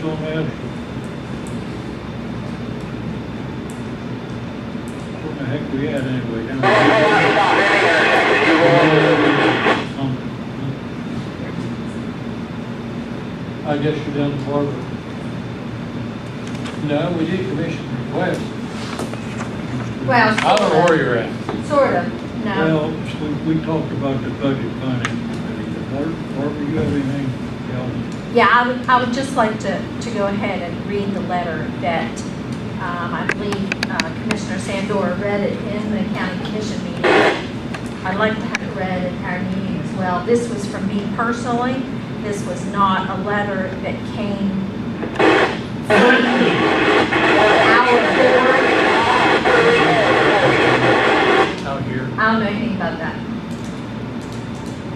on that? What the heck we had anyway? I guess you're down to Barb. No, we did commission request. Well, I don't know where you're at. sort of, no. Well, we talked about the budget finance committee. Barbara, you have anything else? Yeah, I would just like to go ahead and read the letter that I believe Commissioner Sandor read it in the county commission meeting. I'd like to have it read in our meeting as well. This was from me personally. This was not a letter that came from our board. Out here. I don't know anything about that.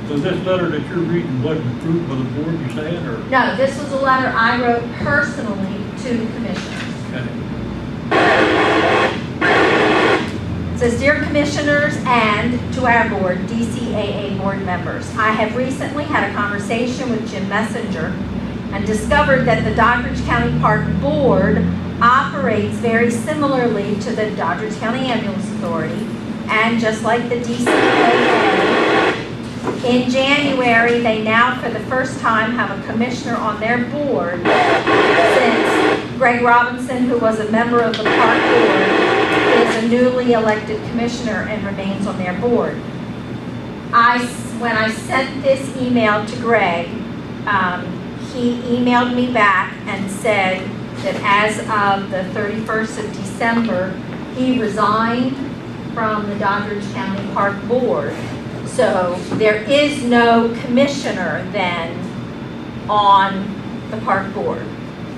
So this letter that you're reading wasn't approved by the board, you saying, or? No, this was a letter I wrote personally to the commissioners. Okay. It says, Dear Commissioners and to our board, DCAA board members, I have recently had a conversation with Jim Messenger and discovered that the Doddridge County Park Board operates very similarly to the Doddridge County Ambulance Authority, and just like the DCAA, in January, they now for the first time have a commissioner on their board since Greg Robinson, who was a member of the park board, is a newly elected commissioner and remains on their board. When I sent this email to Greg, he emailed me back and said that as of the 31st of December, he resigned from the Doddridge County Park Board. So there is no commissioner then on the park board,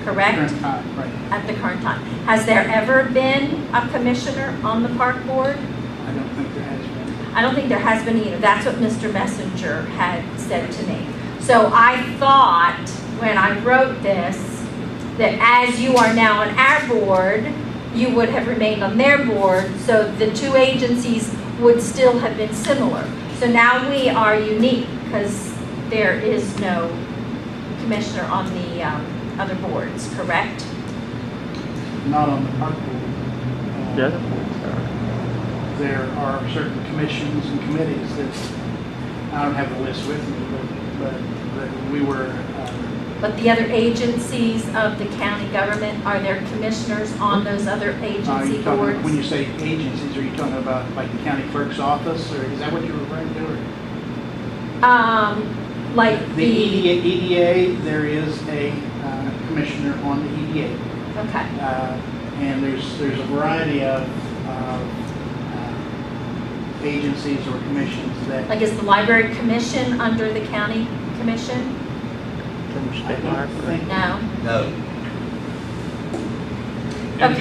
correct? Current time, right. At the current time. Has there ever been a commissioner on the park board? I don't think there has been. I don't think there has been either. That's what Mr. Messenger had said to me. So I thought when I wrote this, that as you are now on our board, you would have remained on their board, so the two agencies would still have been similar. So now we are unique because there is no commissioner on the other boards, correct? Not on the park board. There are certain commissions and committees that, I don't have the list with me, but we were. But the other agencies of the county government, are there commissioners on those other agency boards? When you say agencies, are you talking about like the county clerk's office, or is that what you're referring to? Or? Like The EDA, there is a commissioner on the EDA. Okay. And there's a variety of agencies or commissions that. Like is the library commission under the county commission? I don't think. No? No. It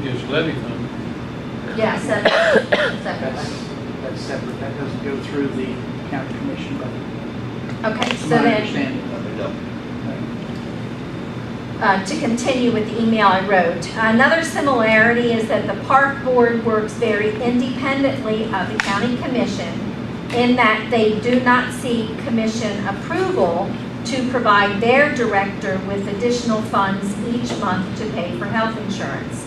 gets levy funded. Yeah, separate. That's separate. That doesn't go through the county commission, but Okay, so my then, understanding of it. to continue with the email I wrote, another similarity is that the park board works very independently of the county commission in that they do not seek commission approval to provide their director with additional funds each month to pay for health insurance.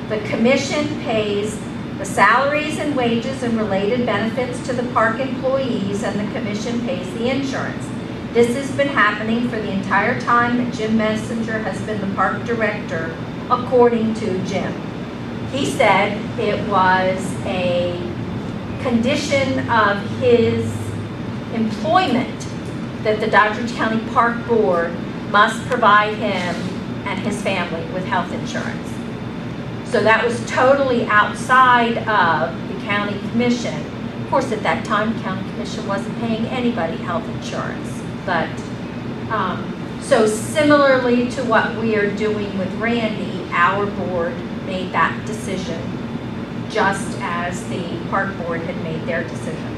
The commission pays the salaries and wages and related benefits to the park employees, and the commission pays the insurance. This has been happening for the entire time that Jim Messenger has been the park director, according to Jim. He said it was a condition of his employment that the Doddridge County Park Board must provide him and his family with health insurance. So that was totally outside of the county commission. Of course, at that time, the county commission wasn't paying anybody health insurance. But, so similarly to what we are doing with Randy, our board made that decision just as the park board had made their decision.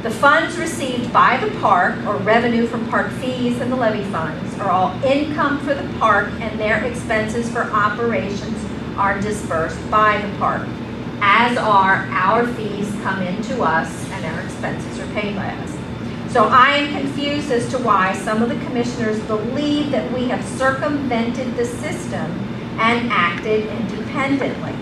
The funds received by the park, or revenue from park fees and the levy funds, are all income for the park, and their expenses for operations are dispersed by the park, as are our fees come into us and our expenses are paid by us. So I am confused as to why some of the commissioners believe that we have circumvented the system and acted independently.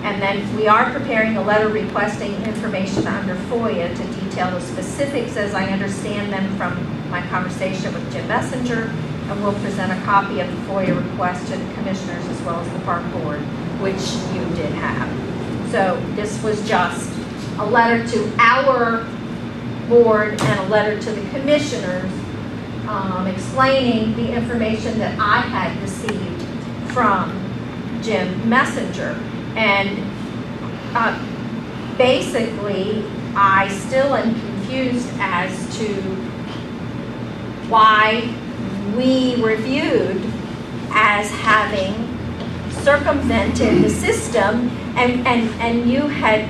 And then we are preparing a letter requesting information under FOIA to detail the specifics as I understand them from my conversation with Jim Messenger, and we'll present a copy of the FOIA request to the commissioners as well as the park board, which you did have. So this was just a letter to our board and a letter to the commissioners explaining the information that I had received from Jim Messenger. And basically, I still am confused as to why we reviewed as having circumvented the system, and you had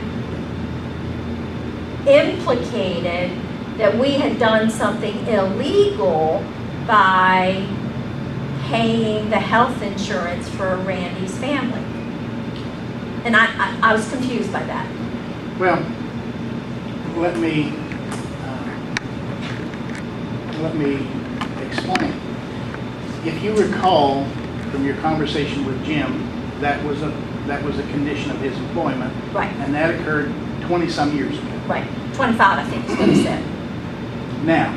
implicated that we had done something illegal by paying the health insurance for Randy's family. And I was confused by that. Well, let me explain. If you recall from your conversation with Jim, that was a condition of his employment. Right. And that occurred 20-some years ago. Right. 25, I think is what he said. Now,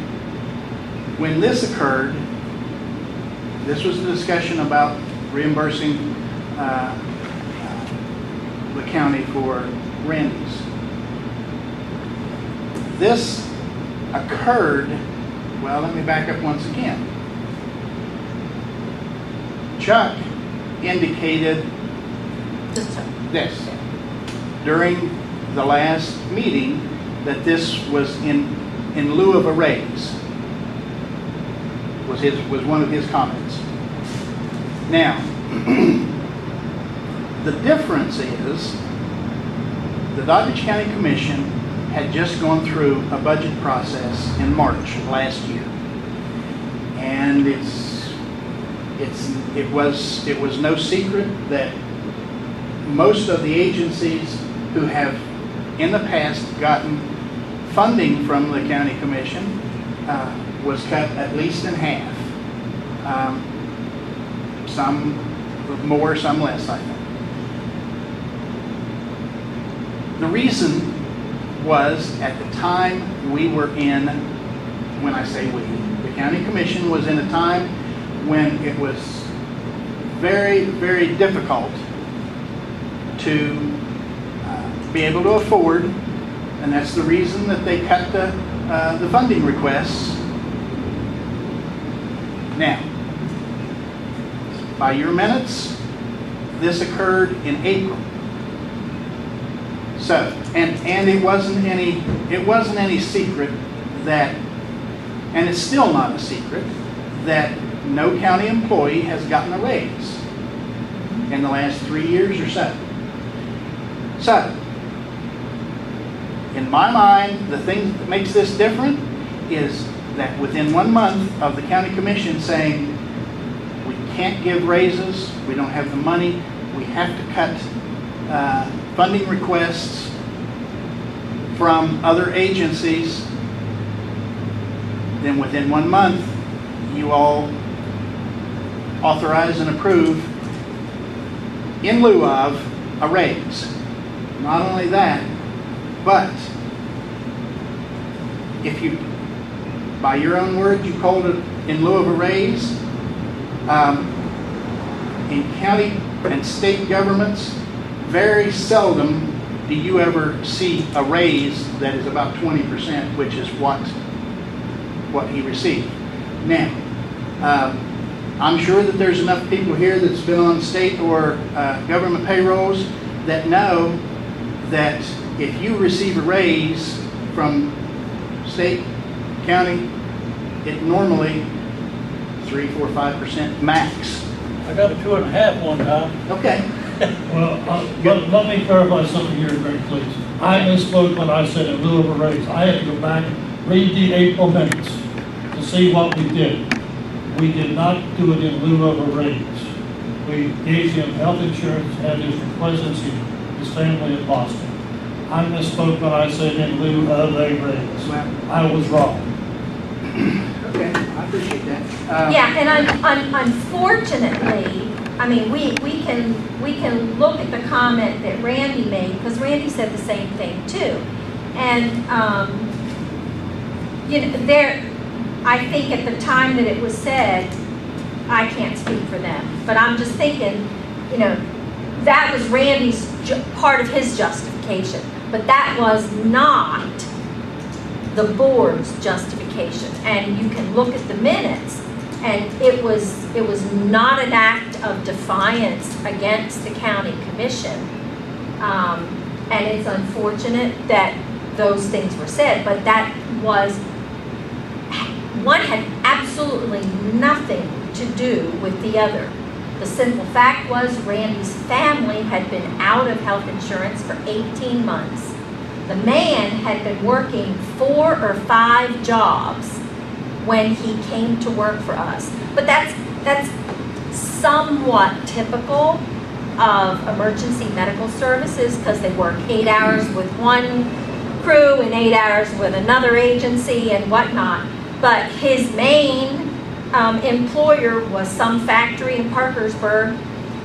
when this occurred, this was the discussion about reimbursing the county for Randy's. This occurred, well, let me back up once again. Chuck indicated this during the last meeting that this was in lieu of a raise, was one of his comments. Now, the difference is the Doddridge County Commission had just gone through a budget process in March last year, and it was no secret that most of the agencies who have in the past gotten funding from the county commission was cut at least in half. Some more, some less, I think. The reason was at the time we were in, when I say we, the county commission was in a time when it was very, very difficult to be able to afford, and that's the reason that they cut the funding requests. Now, by your minutes, this occurred in April. So, and it wasn't any secret that, and it's still not a secret, that no county employee has gotten a raise in the last 3 years or so. So, in my mind, the thing that makes this different is that within 1 month of the county commission saying we can't give raises, we don't have the money, we have to cut funding requests from other agencies, then within 1 month you all authorize and approve in lieu of a raise. Not only that, but if you, by your own words, you called it in lieu of a raise, in county and state governments, very seldom do you ever see a raise that is about 20%, which is what he received. Now, I'm sure that there's enough people here that's been on state or government payrolls that know that if you receive a raise from state, county, it normally 3, 4, 5% max. I got a 2.5 one time. Okay. Well, let me clarify something here very please. I misspoke when I said in lieu of a raise. I had to go back, read the April minutes to see what we did. We did not do it in lieu of a raise. We gave him health insurance at his residency, his family in Boston. I misspoke when I said in lieu of a raise. I was wrong. Okay, I appreciate that. Yeah, and unfortunately, I mean, we can look at the comment that Randy made, because Randy said the same thing too. And, you know, I think at the time that it was said, I can't speak for them, but I'm just thinking, you know, that was Randy's part of his justification, but that was not the board's justification. And you can look at the minutes, and it was not an act of defiance against the county commission. And it's unfortunate that those things were said, but that was, one had absolutely nothing to do with the other. The simple fact was Randy's family had been out of health insurance for 18 months. The man had been working 4 or 5 jobs when he came to work for us. But that's somewhat typical of emergency medical services, because they work 8 hours with one crew and 8 hours with another agency and whatnot. But his main employer was some factory in Parkersburg,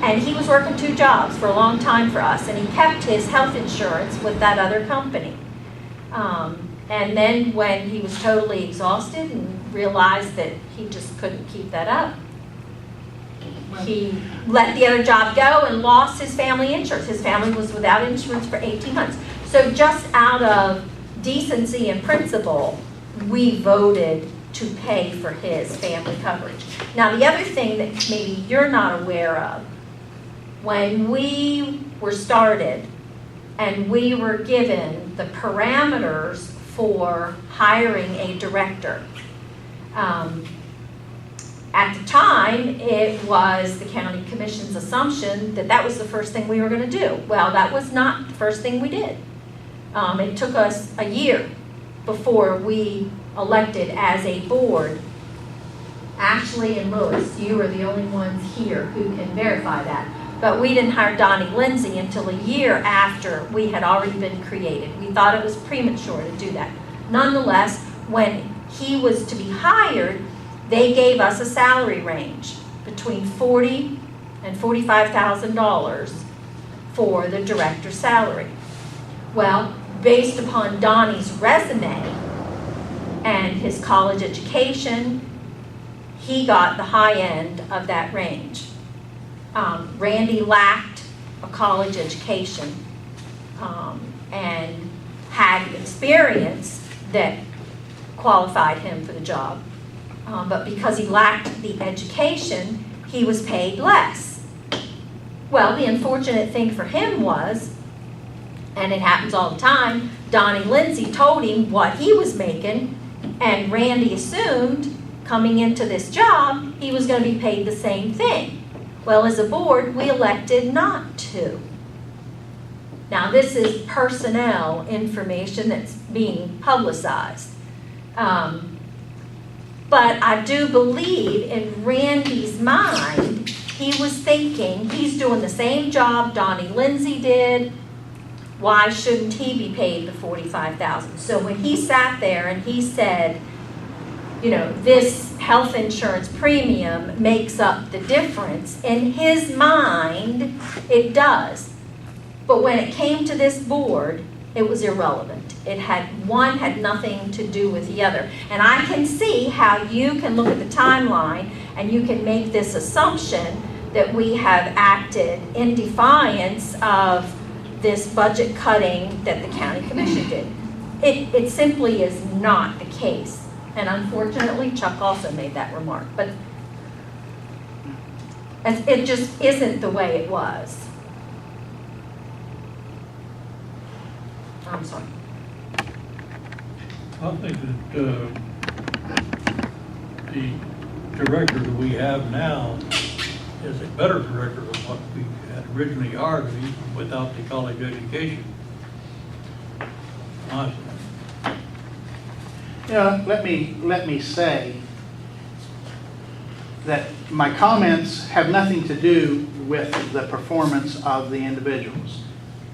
and he was working 2 jobs for a long time for us, and he kept his health insurance with that other company. And then when he was totally exhausted and realized that he just couldn't keep that up, he let the other job go and lost his family insurance. His family was without insurance for 18 months. So just out of decency and principle, we voted to pay for his family coverage. Now, the other thing that maybe you're not aware of, when we were started and we were given the parameters for hiring a director, at the time, it was the county commission's assumption that that was the first thing we were going to do. Well, that was not the first thing we did. It took us a year before we elected as a board. Ashley and Lewis, you are the only ones here who can verify that. But we didn't hire Donnie Lindsay until a year after we had already been created. We thought it was premature to do that. Nonetheless, when he was to be hired, they gave us a salary range between $40,000 and $45,000 for the director's salary. Well, based upon Donnie's resume and his college education, he got the high end of that range. Randy lacked a college education and had experience that qualified him for the job. But because he lacked the education, he was paid less. Well, the unfortunate thing for him was, and it happens all the time, Donnie Lindsay told him what he was making, and Randy assumed coming into this job, he was going to be paid the same thing. Well, as a board, we elected not to. Now, this is personnel information that's being publicized. But I do believe in Randy's mind, he was thinking, he's doing the same job Donnie Lindsay did. Why shouldn't he be paid the $45,000? So when he sat there and he said, you know, this health insurance premium makes up the difference, in his mind, it does. But when it came to this board, it was irrelevant. One had nothing to do with the other. And I can see how you can look at the timeline and you can make this assumption that we have acted in defiance of this budget cutting that the county commission did. It simply is not the case. And unfortunately, Chuck also made that remark. But it just isn't the way it was. I'm sorry. I think that the director that we have now is a better director than what we had originally hired, even without the college education. Honestly. Yeah, let me say that my comments have nothing to do with the performance of the individuals.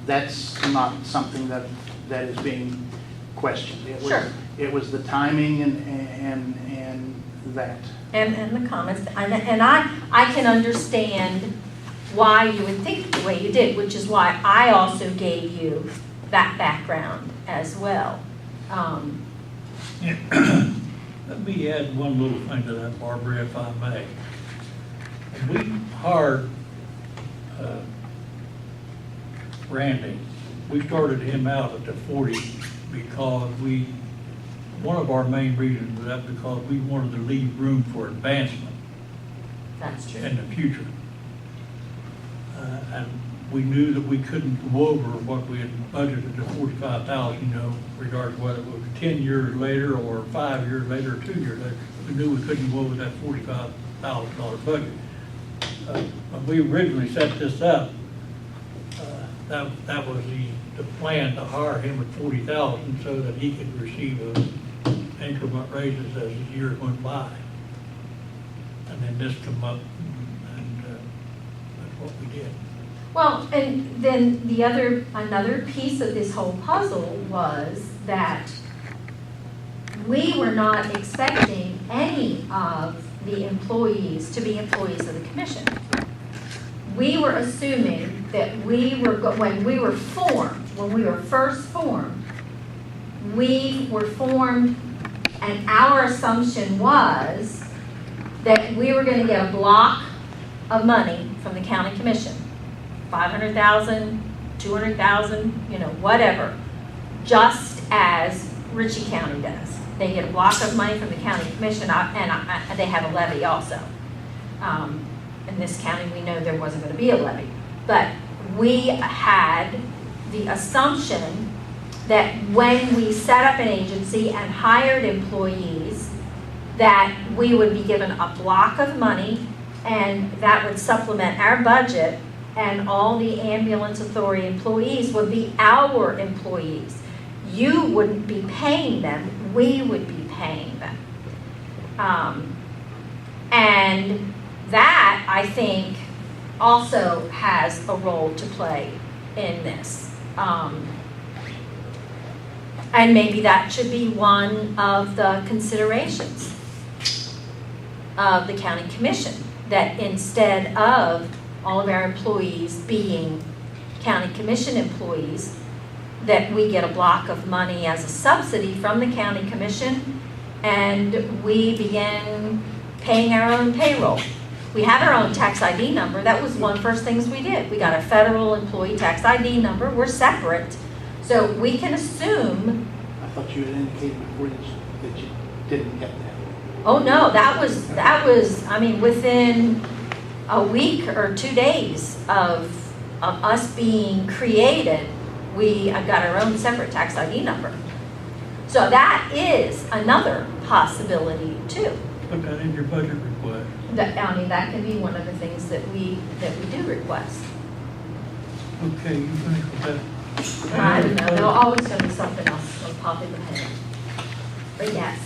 That's not something that is being question. Sure. It was the timing and that. And the comments, and I can understand why you would think the way you did, which is why I also gave you that background as well. Let me add one little thing to that, Barbara, if I may. When we hired Randy, we started him out at the 40 because one of our main reasons was that because we wanted to leave room for advancement That's true. in the future. And we knew that we couldn't go over what we had budgeted to 45,000, regardless whether it was 10 years later or 5 years later or 2 years later. We knew we couldn't go over that $45,000 budget. When we originally set this up, that was the plan to hire him at 40,000 so that he could receive increment raises as the years went by. And then this come up, and that's what we did. Well, and then another piece of this whole puzzle was that we were not expecting any of the employees to be employees of the commission. We were assuming that when we were first formed, we were formed, and our assumption was that we were going to get a block of money from the county commission. 500,000, 200,000, whatever, just as Ritchie County does. They get a block of money from the county commission, and they have a levy also. In this county, we know there wasn't going to be a levy. But we had the assumption that when we set up an agency and hired employees, that we would be given a block of money, and that would supplement our budget, and all the ambulance authority employees would be our employees. You wouldn't be paying them, we would be paying them. And that, I think, also has a role to play in this. And maybe that should be one of the considerations of the county commission, that instead of all of our employees being county commission employees, that we get a block of money as a subsidy from the county commission, and we begin paying our own payroll. We have our own tax ID number. That was one of the first things we did. We got a federal employee tax ID number. We're separate. So we can assume. I thought you had indicated before that you didn't get that. Oh no, that was, within a week or 2 days of us being created, we got our own separate tax ID number. So that is another possibility too. Put that in your budget request. That could be one of the things that we do request. Okay, you finished with that? I don't know, there's always going to be something else that'll pop in the head. But yes.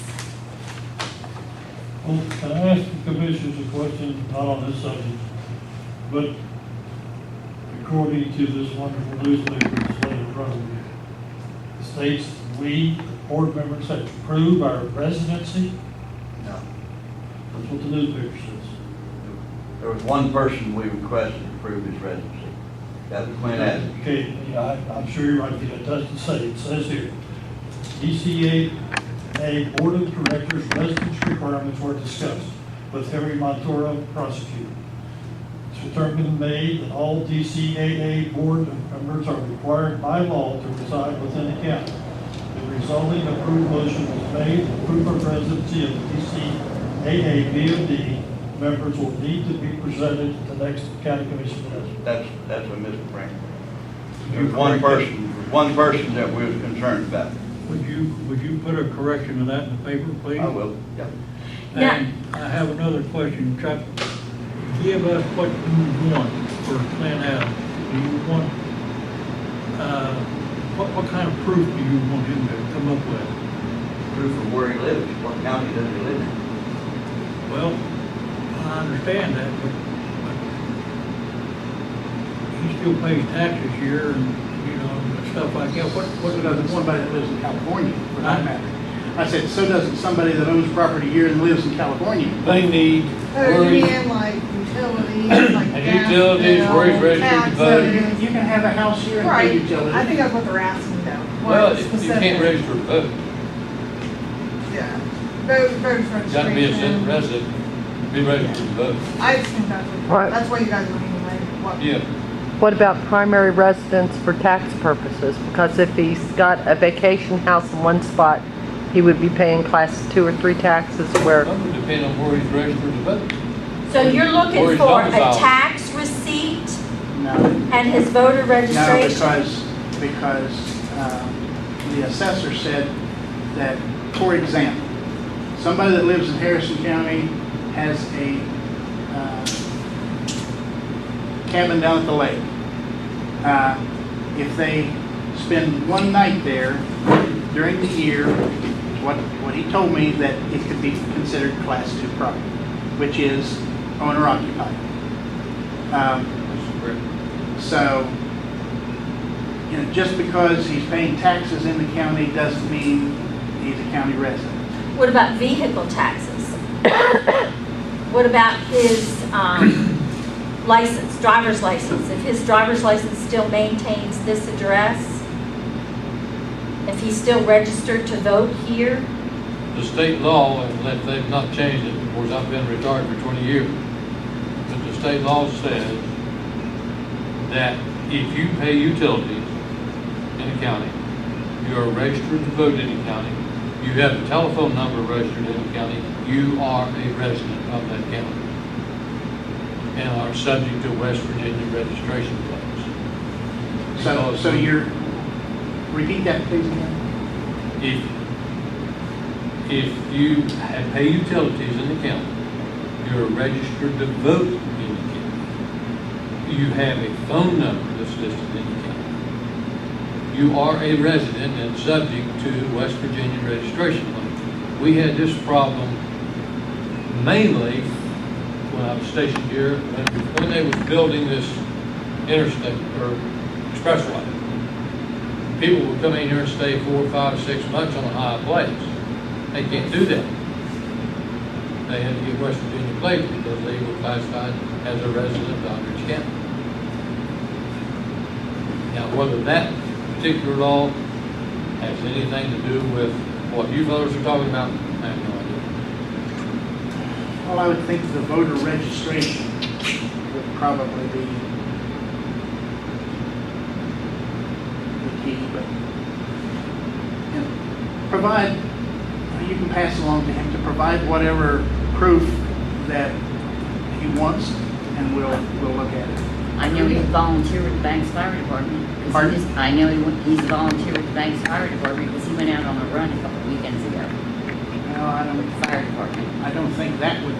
Well, can I ask the commissioners a question, not on this subject, but according to this wonderful newspaper that's laid in front of you, it states we, the board members, have to prove our residency. No. That's what the newspaper says. There was one person we requested to prove his residency. That was Clint Adams. Okay, yeah, I'm sure you're right, it doesn't say, it says here, DCAA Board of Directors residence requirements were discussed with Harry Montoro, prosecutor. It's determined in May that all DCAA board members are required by law to reside within the county. The resulting approved motion was made, the proof of residency of the DCAA BOD members will need to be presented at the next county commission meeting. That's what Mr. Franklin. There was one person that we was concerned about. Would you put a correction to that in the paper, please? I will, yeah. And I have another question, Chuck. Give us what you want for Clint Adams. Do you want, what kind of proof do you want him to come up with? Proof of where he lives, what county does he live in? Well, I understand that, but he still pays taxes here, and, stuff like that, what So doesn't somebody that lives in California, for Huh? that matter. I said, so doesn't somebody that owns property here and lives in California. They need, Oh, where you he, mean like utilities, like And gas utilities, where he's bill, registered to vote. taxes. You can have a house here and pay Right, utilities. I think that's what they're asking though. more well, you specific. can't register to vote. Yeah, voters You gotta be a registration. resident, be registered to vote. I just think Right. that's what you guys are anyway. What- Yeah, What about primary residence for tax purposes? Because if he's got a vacation house in one spot, he would be paying class 2 or 3 taxes where, that would depend on where he's registered to vote. So you're Where looking he's for a domiciled. tax receipt No, and his voter no, registration? because the assessor said that, for example, somebody that lives in Harrison County has a cabin down at the lake. If they spend one night there during the year, what he told me, that it could be considered class 2 property, which is owner occupied. So, you know, just because he's paying taxes in the county doesn't mean he's a county resident. What about vehicle taxes? What about his license, driver's license? If his driver's license still maintains this address? If he's still registered to vote here? The state law, and they've not changed it, of course, I've been retired for 20 years, but the state law says that if you pay utilities in a county, you are registered to vote in a county, you have a telephone number registered in a county, you are a resident of that county and are subject to West Virginia registration plates. So you're, repeat that please again. If you pay utilities in the county, you're registered to vote in the county. You have a phone number that's listed in the county. You are a resident and subject to West Virginia registration laws. We had this problem mainly when I was stationed here, when they was building this interstate or expressway. People would come in here and stay 4, 5, 6 months on a high place. They can't do that. They had to get West Virginia plates because they were classified as a resident of Doddridge County. Now, whether that particular law has anything to do with what you fellows are talking about, I have no idea. Well, I would think the voter registration would probably be the key, but, you know, provide, you can pass along to him to provide whatever proof that he wants, and we'll look at it. I know he's a volunteer with the Banks Fire Department. 'Cause Pardon? I know he's a volunteer with the Banks Fire Department because he went out on a run a couple of weekends ago No, with the fire department. I don't think that would,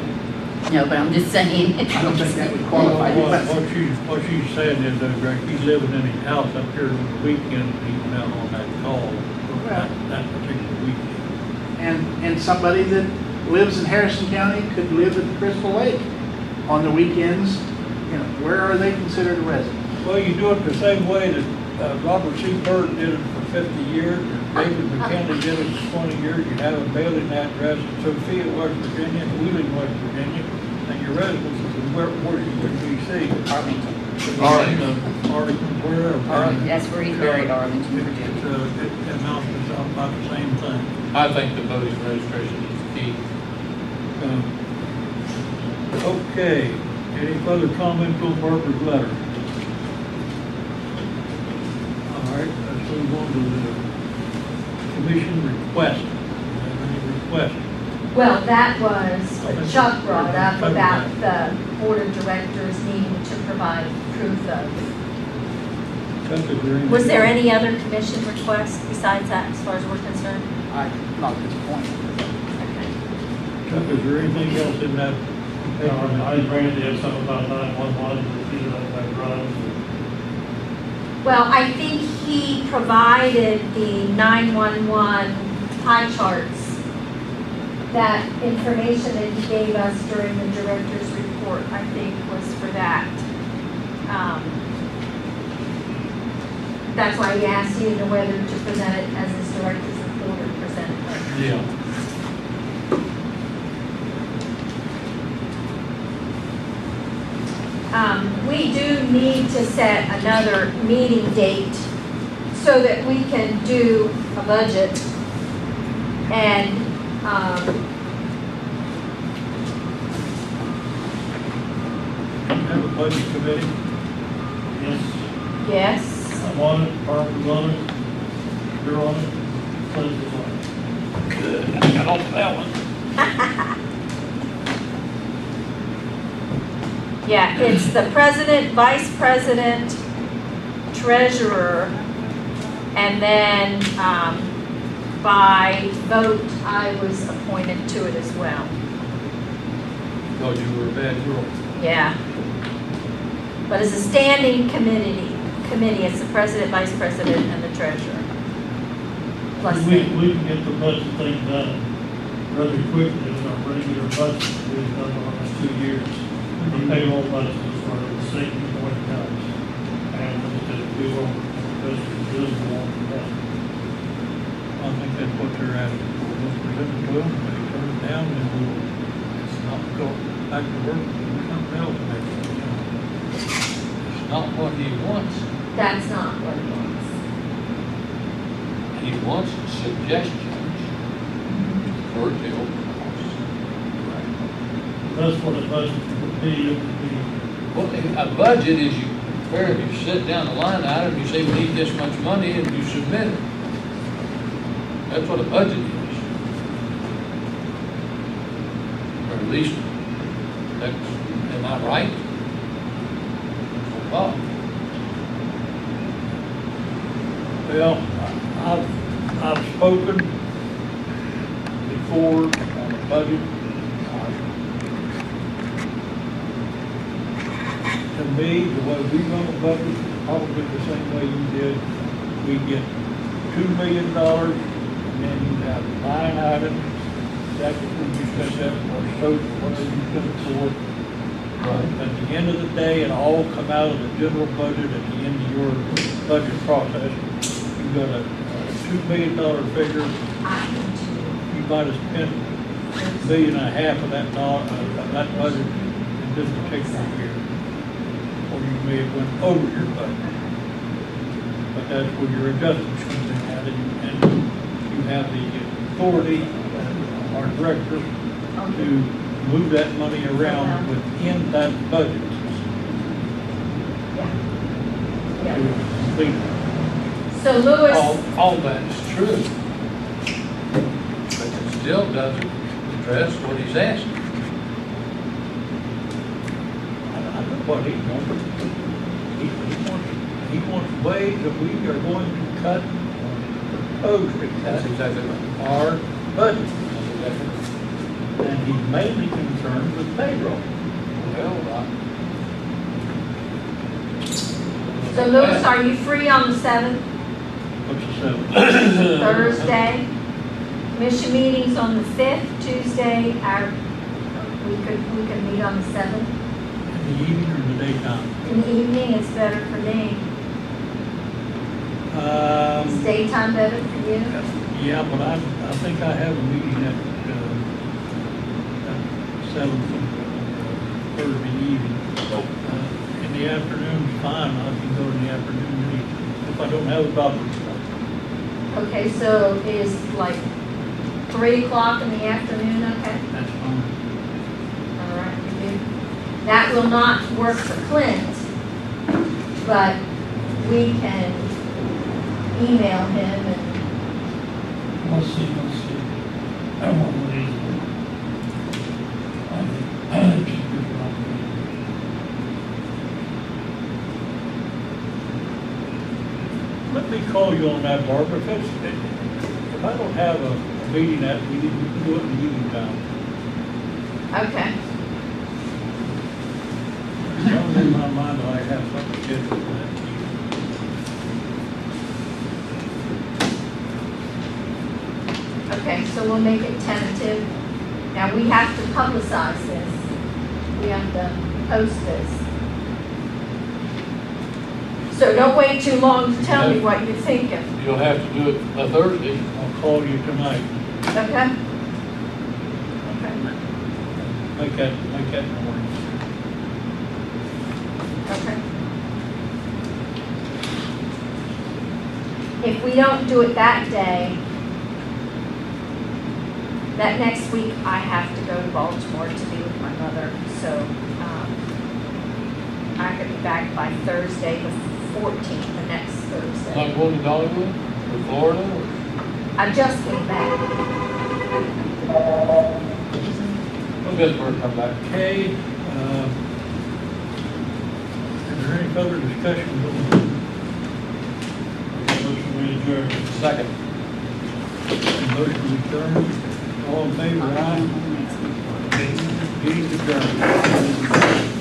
No, but I'm just saying. I don't think that would qualify. What she's saying is, though, Greg, he's living in his house up here on the weekend, he went out on that call for that particular weekend. and somebody that lives in Harrison County could live at Crystal Lake on the weekends. You know, where are they considered a resident? Well, you do it the same way that Robert C. Byrd did it for 50 years, or David McKinley did it for 20 years. You have a mailing address in Sophia, West Virginia, Wheeling, West Virginia, and your residence is in where you would be seen. Arlington. Arlington, wherever. That's where he's buried, Arlington, Virginia. It amounts to about the same thing. I think the voting registration is key. Okay, any further comments on Barbara's letter? All right, let's move on to the commission request. Do you have any requests? Well, that was what Chuck brought up about the board of directors needing to provide proof of. Chuck, is there anything? Was there any other commission requests besides that, as far as we're concerned? Not at this point. Okay. Chuck, is there anything else in that? I granted you something about 911, that runs. Well, I think he provided the 911 pie charts. That information that he gave us during the director's report, I think, was for that. That's why he asked you to whether to present it as his director's report or present it. Yeah. We do need to set another meeting date so that we can do a budget and, Have a budget committee. Yes, yes, I'm on it, Barb is on it, you're on it, Clint is on it. Good, I got off that one. yeah, it's the president, vice president, treasurer, and then, by vote, I was appointed to it as well. Because you were a bad girl. Yeah. But it's a standing committee, it's the president, vice president, and the treasurer. Plus We me. can get the budget thing done rather quickly than our regular budget we've done the last 2 years. The payroll budget is for the same point times. And instead of do over, because we're doing more than that. I think that's what they're asking for. We'll present it to them, if they turn it down, then we'll, it's not go back to work, do something else maybe. It's not what he wants. That's not what it wants. He wants suggestions for deal costs. That's what a budget would be. It would be Well, a budget is where you sit down the line item, you say we need this much money, and you submit it. That's what a budget is. Or at least, that's, am I right? Well, Well, I've spoken before on the budget. To me, the way we run a budget, probably the same way you did. We get $2 million, and then you have line items. That's when you spend that, or so, whatever you spend it for. At the end of the day, it all come out of the general budget at the end of your budget process. You've got a $2 million figure, you might have spent $1.5 million of that budget in this particular year. Or you may have went over your budget. But that's where your adjustments come in at, and you have the authority, our director, to move that money around within that budget. Yeah. To complete it. So Lewis, all that is true. But it still doesn't address what he's asking. I know what he wants. He wants ways that we are going to cut, propose to That's cut exactly right. our budget. That's exactly right. And he's mainly concerned with payroll. Well, so Lewis, are you free on the 7th, What's the seventh? Thursday? Commission meetings on the 5th, Tuesday, we could meet on the 7th. In the evening or the daytime? In the evening, it's better for me. Is daytime better for you? Yeah, but I think I have a meeting at 7 Thursday evening. In the afternoon's fine, I can go in the afternoon meeting if I don't have a doctor's appointment. Okay, so is like 3 o'clock in the afternoon, okay? That's fine. All right, we do. That will not work for Clint, but we can email him and, Let's see. I want one of these. I think it's good for Let me call you on that, Barbara. If I don't have a meeting that we can do it in the evening time. okay. It's in my mind that I have something scheduled for that evening. Okay, so we'll make it tentative. Now, we have to publicize this. We have to post this. So don't wait too long to tell me what you're thinking, You'll have to do it a Thursday. I'll call you tonight. okay? Okay. Make that morning. Okay. If we don't do it that day, that next week I have to go to Baltimore to be with my mother, so, I could be back by Thursday, the 14th, the next Thursday. Not going to Dollywood or Florida or? I just came back. When Pittsburgh come back? Okay, is there any further discussion? Motion we adjourn. Second. Motion returned. All in favor, aye? Meeting adjourned.